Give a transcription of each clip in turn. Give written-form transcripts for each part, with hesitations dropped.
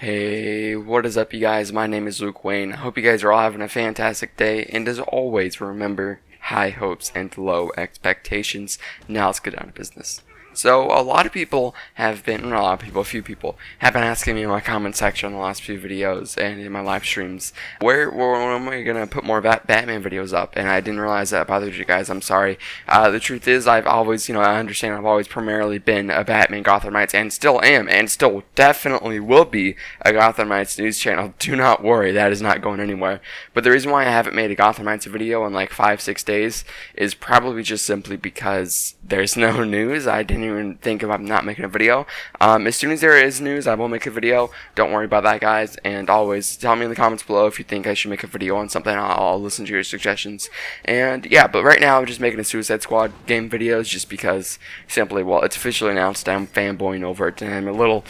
Hey, what is up, you guys? My name is Luke Wayne. I hope you guys are all having a fantastic day, and as always, remember, high hopes and low expectations. Now let's get down to business. So, a lot of people have been, not a lot of people, a few people, have been asking me in my comment section on the last few videos and in my live streams, when am I going to put more Batman videos up? And I didn't realize that bothered you guys, I'm sorry. The truth is, I've always, I understand I've always primarily been a Batman Gotham Knights, and still am, and still definitely will be a Gotham Knights news channel. Do not worry, that is not going anywhere. But the reason why I haven't made a Gotham Knights video in like 5-6 days is probably just simply because there's no news. I didn't even think about not making a video. As soon as there is news, I will make a video. Don't worry about that, guys. And always tell me in the comments below if you think I should make a video on something. I'll listen to your suggestions. And yeah, but right now I'm just making a Suicide Squad game videos just because simply, well, it's officially announced. I'm fanboying over it, and I'm a little.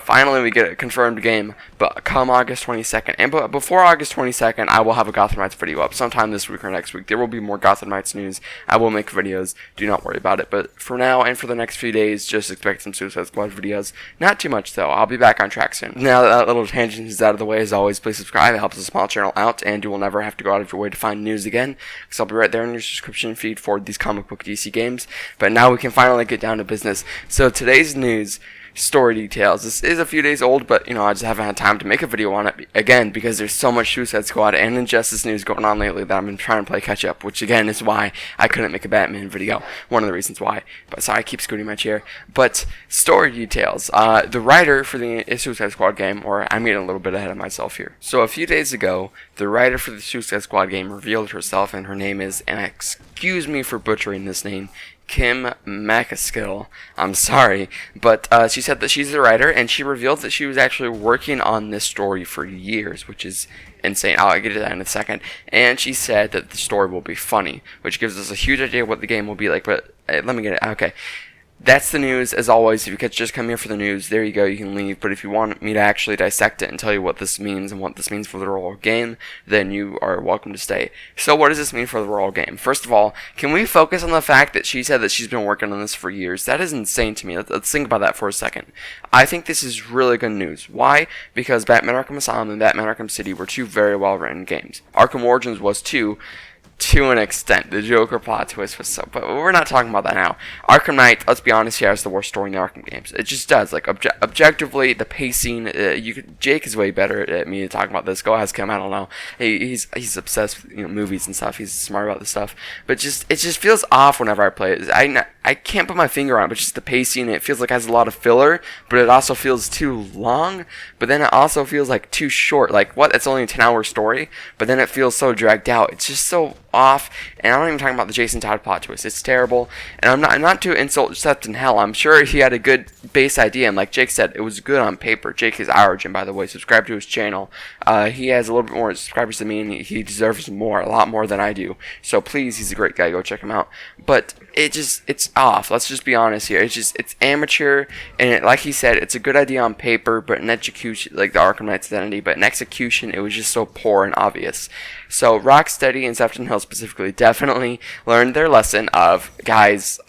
Finally, we get a confirmed game. But come August 22nd, and before August 22nd, I will have a Gotham Knights video up sometime this week or next week. There will be more Gotham Knights news. I will make videos. Do not worry about it. But for now and for the next few days, just expect some Suicide Squad videos. Not too much though. I'll be back on track soon. Now that little tangent is out of the way, as always, please subscribe. It helps the small channel out, and you will never have to go out of your way to find news again, because I'll be right there in your subscription feed for these comic book DC games. But now we can finally get down to business. So today's news. Story details. This is a few days old, but I just haven't had time to make a video on it again because there's so much Suicide Squad and Injustice news going on lately that I've been trying to play catch up, which again is why I couldn't make a Batman video. One of the reasons why. But sorry, I keep scooting my chair. But story details. The writer for the Suicide Squad game, or I'm getting a little bit ahead of myself here. So a few days ago, the writer for the Suicide Squad game revealed herself, and her name is, and excuse me for butchering this name, Kim Macaskill. I'm sorry, but she said that she's the writer, and she revealed that she was actually working on this story for years, which is insane. I'll get to that in a second. And she said that the story will be funny, which gives us a huge idea of what the game will be like. But let me get it. Okay. That's the news. As always, if you could just come here for the news, there you go, you can leave. But if you want me to actually dissect it and tell you what this means and what this means for the overall game, then you are welcome to stay. So what does this mean for the overall game? First of all, can we focus on the fact that she said that she's been working on this for years? That is insane to me. Let's think about that for a second. I think this is really good news. Why? Because Batman Arkham Asylum and Batman Arkham City were two very well-written games. Arkham Origins was too, to an extent. The Joker plot twist was so, but we're not talking about that now. Arkham Knight, let's be honest here, has the worst story in the Arkham games. It just does. Like, objectively, the pacing, Jake is way better at me talking about this. Go ask him, I don't know. He's obsessed with movies and stuff. He's smart about this stuff. But it just feels off whenever I play it. I can't put my finger on it, but just the pacing, it feels like it has a lot of filler, but it also feels too long, but then it also feels like too short. Like, what? It's only a 10-hour story, but then it feels so dragged out. It's just so off, and I'm not even talking about the Jason Todd plot twist. It's terrible, and I'm not to insult Septon Hell. I'm sure he had a good base idea, and like Jake said, it was good on paper. Jake is Origin, by the way. Subscribe to his channel. He has a little bit more subscribers than me, and he deserves more, a lot more than I do. So please, he's a great guy. Go check him out. But it's off. Let's just be honest here. It's amateur, and like he said, it's a good idea on paper, but in execution, like the Arkham Knight's identity, but in execution, it was just so poor and obvious. So Rocksteady and Septon Hill specifically definitely learned their lesson of, guys,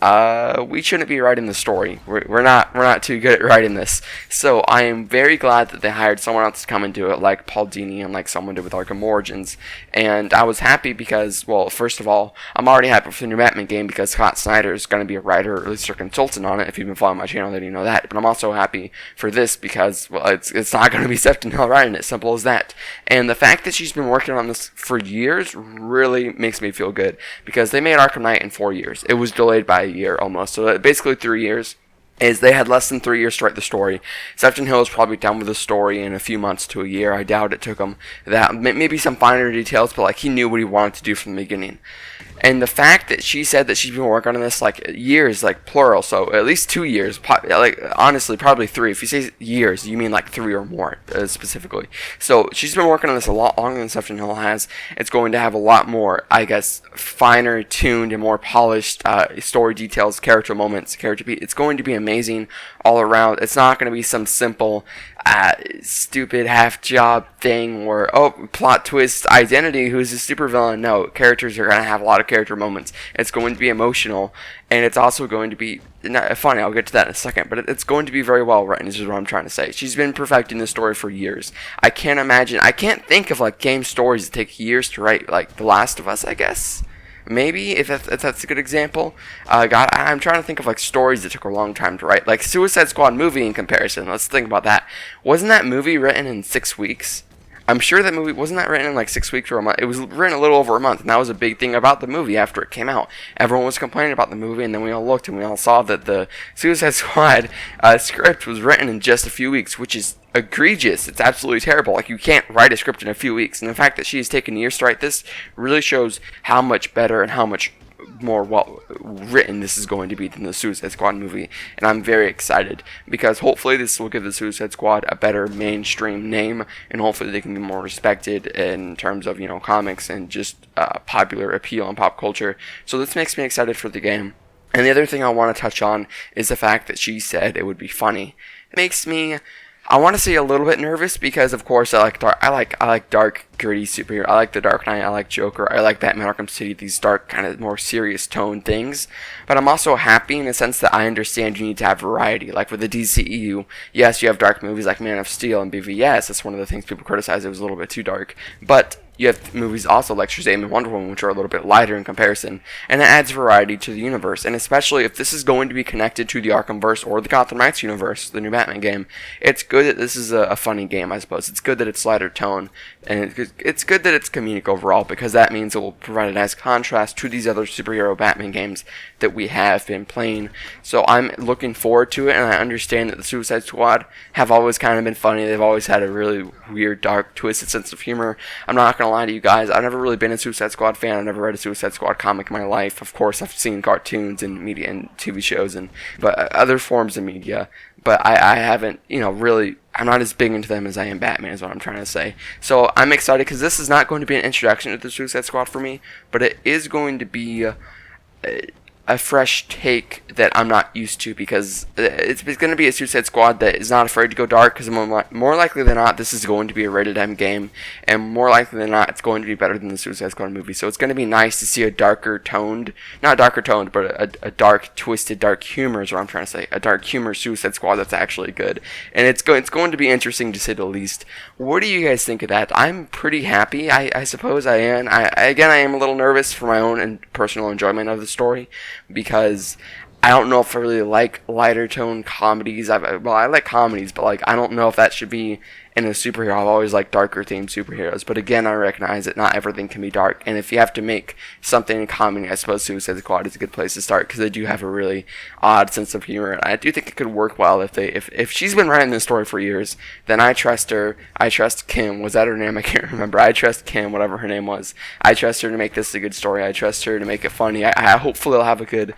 we shouldn't be writing the story. We're not too good at writing this. So I am very glad that they hired someone else to come and do it, like Paul Dini and like someone did with Arkham Origins. And I was happy because, well, first of all, I'm already happy for the new Batman game because Scott Snyder is going to be a writer, or at least a consultant on it. If you've been following my channel, then you know that. But I'm also happy for this because, well, it's not going to be Septon Hill writing it. Simple as that. And the fact that she's been working on this for years really makes me feel good, because they made Arkham Knight in 4 years. It was delayed by a year almost, so basically 3 years. Is they had less than 3 years to write the story. Septon Hill is probably done with the story in a few months to a year. I doubt it took him that. Maybe some finer details, but like he knew what he wanted to do from the beginning. And the fact that she said that she's been working on this like years, like plural, so at least 2 years, like honestly probably 3. If you say years, you mean like 3 or more specifically. So she's been working on this a lot longer than Septon Hill has. It's going to have a lot more, I guess, finer tuned and more polished story details, character moments, character beat. It's going to be amazing all around. It's not going to be some simple stupid half job thing where, oh, plot twist identity, who's a supervillain. No, characters are going to have a lot of character moments. It's going to be emotional, and it's also going to be funny. I'll get to that in a second, but it's going to be very well written, is what I'm trying to say. She's been perfecting this story for years. I can't think of like game stories that take years to write, like The Last of Us, I guess. Maybe, if that's a good example. I'm trying to think of like stories that took a long time to write. Like Suicide Squad movie in comparison. Let's think about that. Wasn't that movie written in 6 weeks? I'm sure that movie, wasn't that written in like 6 weeks or a month? It was written a little over a month, and that was a big thing about the movie after it came out. Everyone was complaining about the movie, and then we all looked and we all saw that the Suicide Squad script was written in just a few weeks, which is egregious. It's absolutely terrible. Like, you can't write a script in a few weeks, and the fact that she has taken years to write this really shows how much better and how much more well written this is going to be than the Suicide Squad movie, and I'm very excited because hopefully this will give the Suicide Squad a better mainstream name, and hopefully they can be more respected in terms of, you know, comics and just popular appeal and pop culture. So this makes me excited for the game. And the other thing I want to touch on is the fact that she said it would be funny. It makes me, I want to say, a little bit nervous because, of course, I like dark, gritty superhero. I like The Dark Knight. I like Joker. I like Batman Arkham City. These dark, kind of more serious tone things. But I'm also happy in the sense that I understand you need to have variety. Like with the DCEU, yes, you have dark movies like Man of Steel and BVS. That's one of the things people criticize. It was a little bit too dark. But you have movies also like Shazam and Wonder Woman, which are a little bit lighter in comparison, and it adds variety to the universe. And especially if this is going to be connected to the Arkhamverse or the Gotham Knights universe, the new Batman game, it's good that this is a funny game, I suppose. It's good that it's lighter tone, and it's good that it's comedic overall, because that means it will provide a nice contrast to these other superhero Batman games that we have been playing. So I'm looking forward to it, and I understand that the Suicide Squad have always kind of been funny. They've always had a really weird, dark, twisted sense of humor. I'm not going to lie to you guys, I've never really been a Suicide Squad fan. I've never read a Suicide Squad comic in my life. Of course, I've seen cartoons and media and TV shows and other forms of media, but I haven't, really, I'm not as big into them as I am Batman, is what I'm trying to say. So I'm excited because this is not going to be an introduction to the Suicide Squad for me, but it is going to be a fresh take that I'm not used to, because it's going to be a Suicide Squad that is not afraid to go dark, because more likely than not this is going to be a rated M game, and more likely than not it's going to be better than the Suicide Squad movie. So it's going to be nice to see a darker toned, not darker toned, but a dark, twisted, dark humor is what I'm trying to say, a dark humor Suicide Squad that's actually good, and it's going to be interesting to say the least. What do you guys think of that? I'm pretty happy. I suppose I am. I am a little nervous for my own and personal enjoyment of the story, because I don't know if I really like lighter tone comedies. I like comedies, but I don't know if that should be in a superhero. I've always liked darker themed superheroes, but again, I recognize that not everything can be dark, and if you have to make something in comedy, I suppose Suicide Squad is a good place to start, because they do have a really odd sense of humor, and I do think it could work well if she's been writing this story for years, then I trust her. I trust Kim. Was that her name? I can't remember. I trust Kim, whatever her name was. I trust her to make this a good story. I trust her to make it funny. I hopefully I'll have a good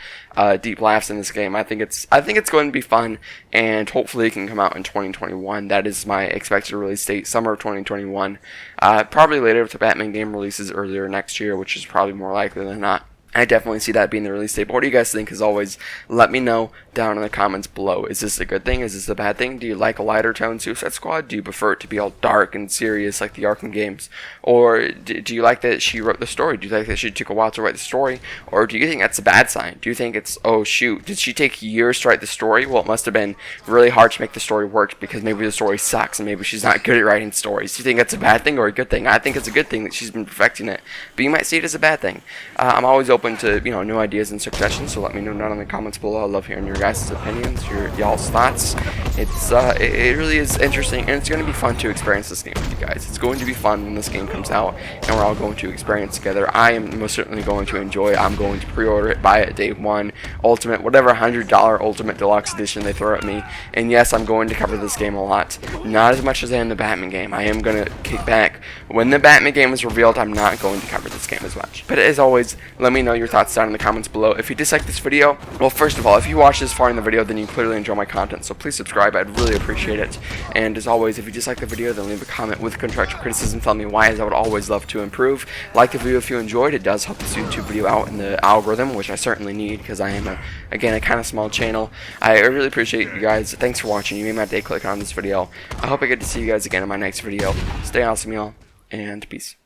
deep laughs in this game. I think it's going to be fun, and hopefully it can come out in 2021. That is my expected release date, summer of 2021. Probably later if the Batman game releases earlier next year, which is probably more likely than not. I definitely see that being the release date. But what do you guys think? As always, let me know down in the comments below. Is this a good thing? Is this a bad thing? Do you like a lighter tone Suicide Squad? Do you prefer it to be all dark and serious like the Arkham games? Or do you like that she wrote the story? Do you like that she took a while to write the story? Or do you think that's a bad sign? Do you think it's, oh shoot, did she take years to write the story? Well, it must have been really hard to make the story work, because maybe the story sucks and maybe she's not good at writing stories. Do you think that's a bad thing or a good thing? I think it's a good thing that she's been perfecting it, but you might see it as a bad thing. I'm always open to, new ideas and suggestions, so let me know down in the comments below. I love hearing your guys' opinions, y'all's thoughts. It really is interesting, and it's going to be fun to experience this game with you guys. It's going to be fun when this game comes out, and we're all going to experience together. I am most certainly going to enjoy it. I'm going to pre-order it, buy it day one, Ultimate, whatever $100 Ultimate Deluxe Edition they throw at me. And yes, I'm going to cover this game a lot. Not as much as I am the Batman game. I am going to kick back. When the Batman game is revealed, I'm not going to cover this game as much. But as always, let me know know your thoughts down in the comments below. If you dislike this video, well, first of all, if you watch this far in the video, then you clearly enjoy my content, so please subscribe. I'd really appreciate it. And as always, if you dislike the video, then leave a comment with constructive criticism telling me why, as I would always love to improve. Like the video if you enjoyed. It does help this YouTube video out in the algorithm, which I certainly need because I am, again, a kind of small channel. I really appreciate you guys. Thanks for watching. You made my day clicking on this video. I hope I get to see you guys again in my next video. Stay awesome, y'all, and peace.